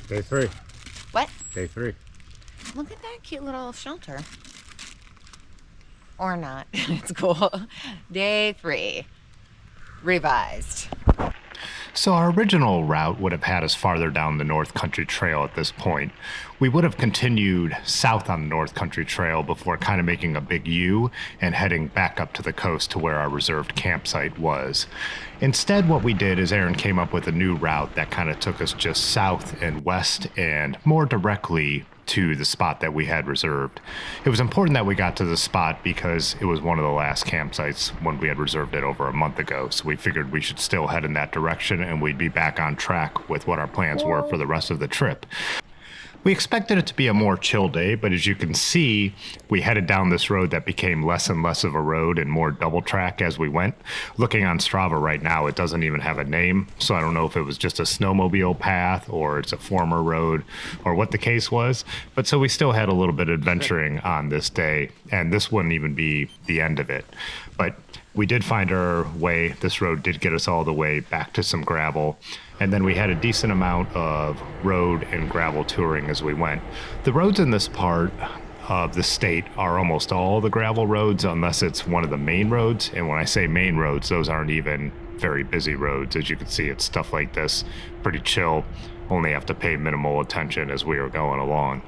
Day 3. What? Day 3. Look at that cute little shelter. Or not. It's cool. Day 3. Revised. So our original route would have had us farther down the North Country Trail at this point. We would have continued south on the North Country Trail before kind of making a big U and heading back up to the coast to where our reserved campsite was. Instead, what we did is Aaron came up with a new route that kind of took us just south and west and more directly to the spot that we had reserved. It was important that we got to the spot because it was one of the last campsites when we had reserved it over a month ago. So we figured we should still head in that direction and we'd be back on track with what our plans were for the rest of the trip. We expected it to be a more chill day, but as you can see, we headed down this road that became less and less of a road and more double track as we went. Looking on Strava right now, it doesn't even have a name, so I don't know if it was just a snowmobile path or it's a former road or what the case was. But so we still had a little bit of adventuring on this day, and this wouldn't even be the end of it. But we did find our way. This road did get us all the way back to some gravel. And then we had a decent amount of road and gravel touring as we went. The roads in this part of the state are almost all the gravel roads unless it's one of the main roads. And when I say main roads, those aren't even very busy roads. As you can see, it's stuff like this, pretty chill. Only have to pay minimal attention as we were going along.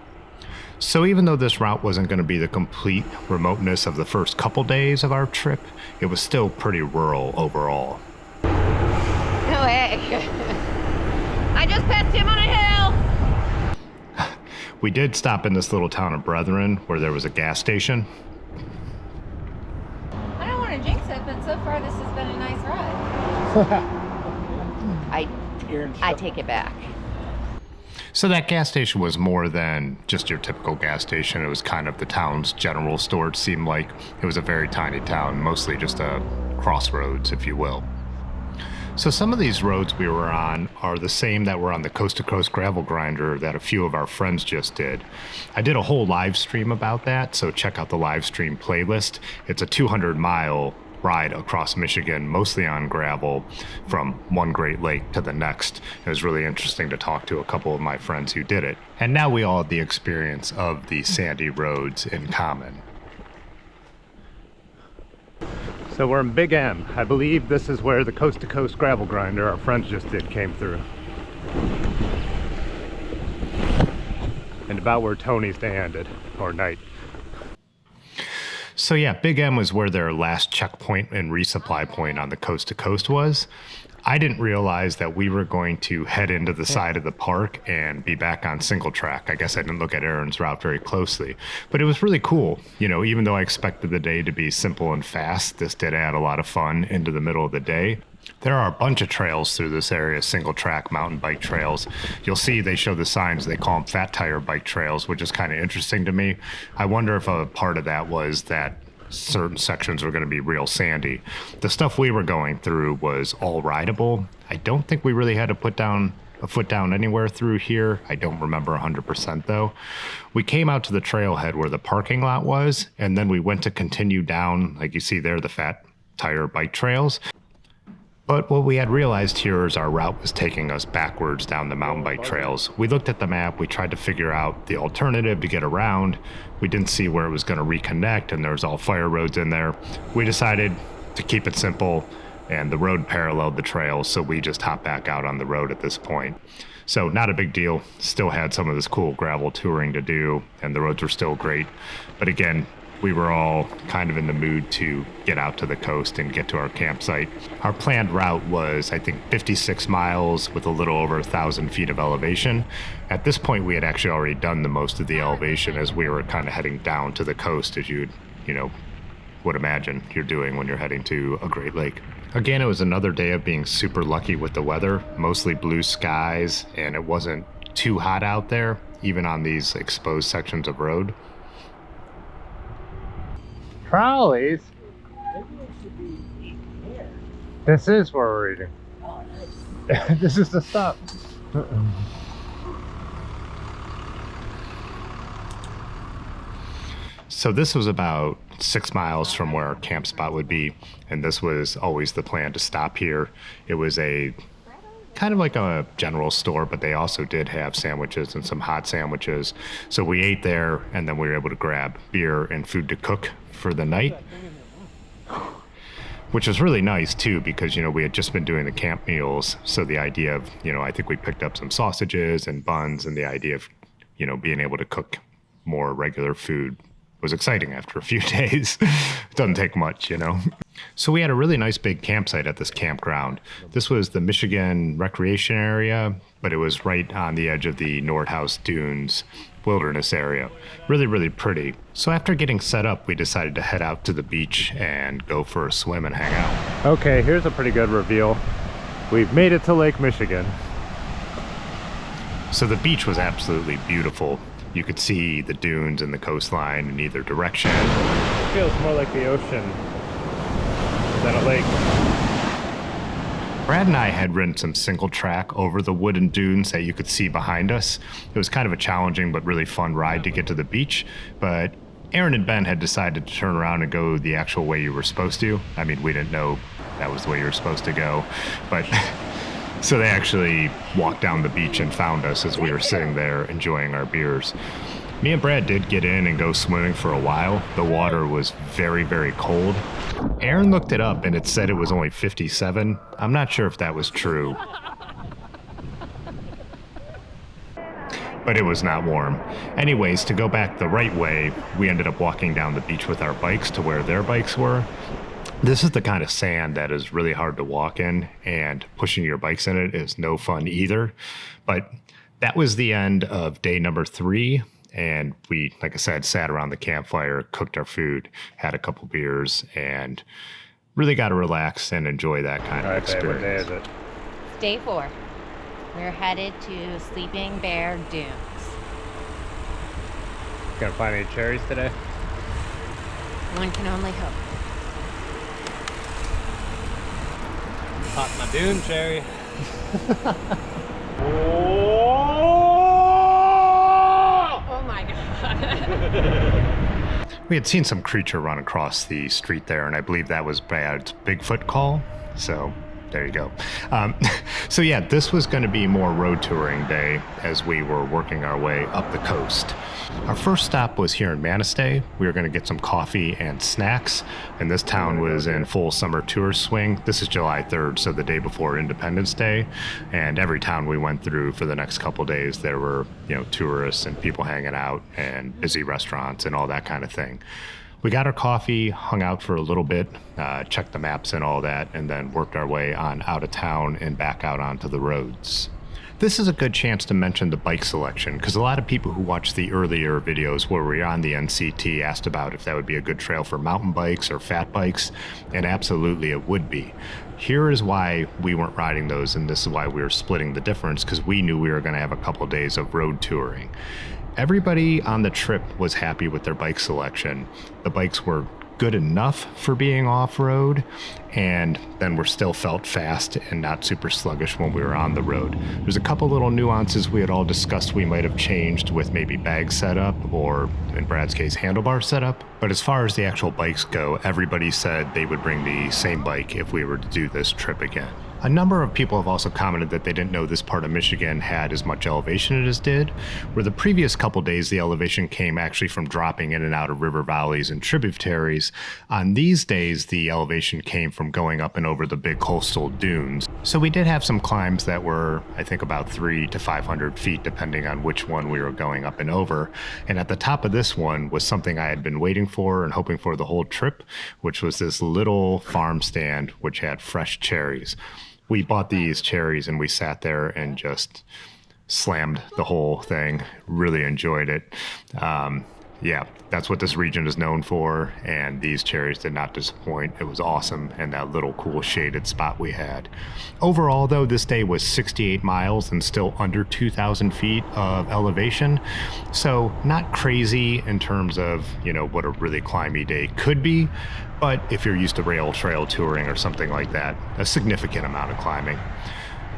So even though this route wasn't going to be the complete remoteness of the first couple days of our trip, it was still pretty rural overall. No way. I just passed him on a hill. We did stop in this little town of Brethren where there was a gas station. I don't want to jinx it, but so far this has been a nice ride. I take it back. So that gas station was more than just your typical gas station. It was kind of the town's general store, it seemed like. It was a very tiny town, mostly just a crossroads, if you will. So some of these roads we were on are the same that were on the Coast to Coast gravel grinder that a few of our friends just did. I did a whole live stream about that, so check out the live stream playlist. It's a 200-mile ride across Michigan, mostly on gravel, from one Great Lake to the next. It was really interesting to talk to a couple of my friends who did it. And now we all had the experience of the sandy roads in common. So we're in Big M. I believe this is where the Coast to Coast gravel grinder our friends just did came through. And about where Tony's day ended, or night. So yeah, Big M was where their last checkpoint and resupply point on the Coast to Coast was. I didn't realize that we were going to head into the side of the park and be back on single track. I guess I didn't look at Aaron's route very closely, but it was really cool. You know, even though I expected the day to be simple and fast, this did add a lot of fun into the middle of the day. There are a bunch of trails through this area, single track mountain bike trails. You'll see they show the signs, they call them fat tire bike trails, which is kind of interesting to me. I wonder if a part of that was that certain sections were going to be real sandy. The stuff we were going through was all rideable. I don't think we really had to put down a foot down anywhere through here. I don't remember 100% though. We came out to the trailhead where the parking lot was, and then we went to continue down, like you see there, the fat tire bike trails. But what we had realized here is our route was taking us backwards down the mountain bike trails. We looked at the map, we tried to figure out the alternative to get around. We didn't see where it was going to reconnect, and there was all fire roads in there. We decided to keep it simple, and the road paralleled the trails, so we just hopped back out on the road at this point. So not a big deal. Still had some of this cool gravel touring to do, and the roads were still great. But again, we were all kind of in the mood to get out to the coast and get to our campsite. Our planned route was, I think, 56 miles with a little over 1,000 feet of elevation. At this point, we had actually already done the most of the elevation as we were kind of heading down to the coast, as you would imagine you're doing when you're heading to a Great Lake. Again, it was another day of being super lucky with the weather, mostly blue skies, and it wasn't too hot out there, even on these exposed sections of road. Trolleys? This is where we're eating. Oh, nice. This is the stop. So this was about 6 miles from where our camp spot would be, and this was always the plan to stop here. It was a kind of like a general store, but they also did have sandwiches and some hot sandwiches. So we ate there, and then we were able to grab beer and food to cook for the night, which was really nice too, because, you know, we had just been doing the camp meals. So the idea of, you know, I think we picked up some sausages and buns, and the idea of, you know, being able to cook more regular food was exciting after a few days. It doesn't take much, you know. So we had a really nice big campsite at this campground. This was the Michigan recreation area, but it was right on the edge of the Nordhouse Dunes Wilderness area. Really, really pretty. So after getting set up, we decided to head out to the beach and go for a swim and hang out. Okay, here's a pretty good reveal. We've made it to Lake Michigan. So the beach was absolutely beautiful. You could see the dunes and the coastline in either direction. It feels more like the ocean than a lake. Brad and I had ridden some single track over the wooden dunes that you could see behind us. It was kind of a challenging but really fun ride to get to the beach, but Aaron and Ben had decided to turn around and go the actual way you were supposed to. I mean, we didn't know that was the way you were supposed to go, but so they actually walked down the beach and found us as we were sitting there enjoying our beers. Me and Brad did get in and go swimming for a while. The water was very, very cold. Aaron looked it up and it said it was only 57. I'm not sure if that was true, but it was not warm. Anyways, to go back the right way, we ended up walking down the beach with our bikes to where their bikes were. This is the kind of sand that is really hard to walk in, and pushing your bikes in it is no fun either. But that was the end of day number 3. And we, like I said, sat around the campfire, cooked our food, had a couple beers, and really got to relax and enjoy that kind of experience. What day is it? It's day 4. We're headed to Sleeping Bear Dunes. Gonna find any cherries today? One can only hope. Pop my Dune Cherry. Oh my god. We had seen some creature run across the street there, and I believe that was Brad's Bigfoot call. So there you go. So yeah, this was going to be more road touring day as we were working our way up the coast. Our first stop was here in Midday. We were going to get some coffee and snacks, and this town was in full summer tourist swing. This is July 3rd, so the day before Independence Day, and every town we went through for the next couple days, there were, you know, tourists and people hanging out and busy restaurants and all that kind of thing. We got our coffee, hung out for a little bit, checked the maps and all that, and then worked our way on out of town and back out onto the roads. This is a good chance to mention the bike selection, because a lot of people who watched the earlier videos where we were on the NCT asked about if that would be a good trail for mountain bikes or fat bikes, and absolutely it would be. Here is why we weren't riding those, and this is why we were splitting the difference, because we knew we were going to have a couple of days of road touring. Everybody on the trip was happy with their bike selection. The bikes were good enough for being off-road, and then we're still felt fast and not super sluggish when we were on the road. There's a couple little nuances we had all discussed we might have changed with maybe bag setup, or in Brad's case, handlebar setup. But as far as the actual bikes go, everybody said they would bring the same bike if we were to do this trip again. A number of people have also commented that they didn't know this part of Michigan had as much elevation as it did, where the previous couple days the elevation came actually from dropping in and out of river valleys and tributaries. On these days, the elevation came from going up and over the big coastal dunes. So we did have some climbs that were, I think, about 300 to 500 feet, depending on which one we were going up and over. And at the top of this one was something I had been waiting for and hoping for the whole trip, which was this little farm stand which had fresh cherries. We bought these cherries and we sat there and just slammed the whole thing. Really enjoyed it. Yeah, that's what this region is known for, and these cherries did not disappoint. It was awesome, and that little cool shaded spot we had. Overall, though, this day was 68 miles and still under 2,000 feet of elevation, so not crazy in terms of, you know, what a really climby day could be, but if you're used to rail trail touring or something like that, a significant amount of climbing.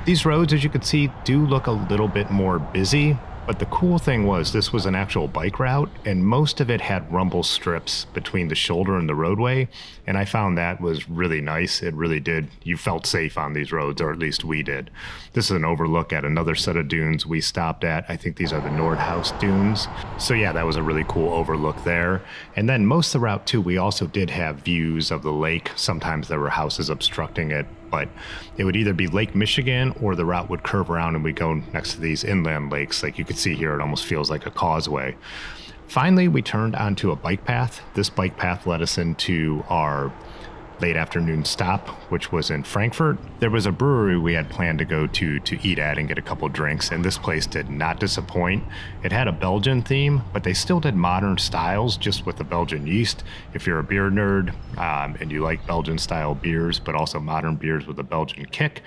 These roads, as you can see, do look a little bit more busy, But the cool thing was this was an actual bike route, and most of it had rumble strips between the shoulder and the roadway, and I found that was really nice. It really did. You felt safe on these roads, or at least we did. This is an overlook at another set of dunes we stopped at. I think these are the Nordhouse Dunes. So yeah, that was a really cool overlook there. And then most of the route too, we also did have views of the lake. Sometimes there were houses obstructing it, but it would either be Lake Michigan or the route would curve around and we go next to these inland lakes. Like you can see here, it almost feels like a causeway. Finally, we turned onto a bike path. This bike path led us into our late afternoon stop, which was in Frankfurt. There was a brewery we had planned to go to eat at and get a couple drinks, and this place did not disappoint. It had a Belgian theme, but they still did modern styles just with the Belgian yeast. If you're a beer nerd and you like Belgian style beers, but also modern beers with a Belgian kick,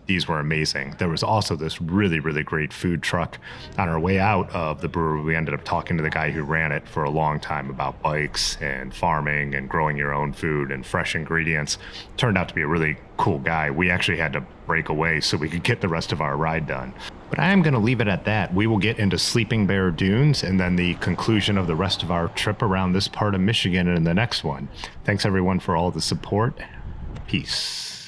these were amazing. There was also this really, really great food truck. On our way out of the brewery, we ended up talking to the guy who ran it for a long time about bikes and farming and growing your own food and fresh ingredients. Turned out to be a really cool guy. We actually had to break away so we could get the rest of our ride done. But I am going to leave it at that. We will get into Sleeping Bear Dunes and then the conclusion of the rest of our trip around this part of Michigan in the next one. Thanks everyone for all the support. Peace.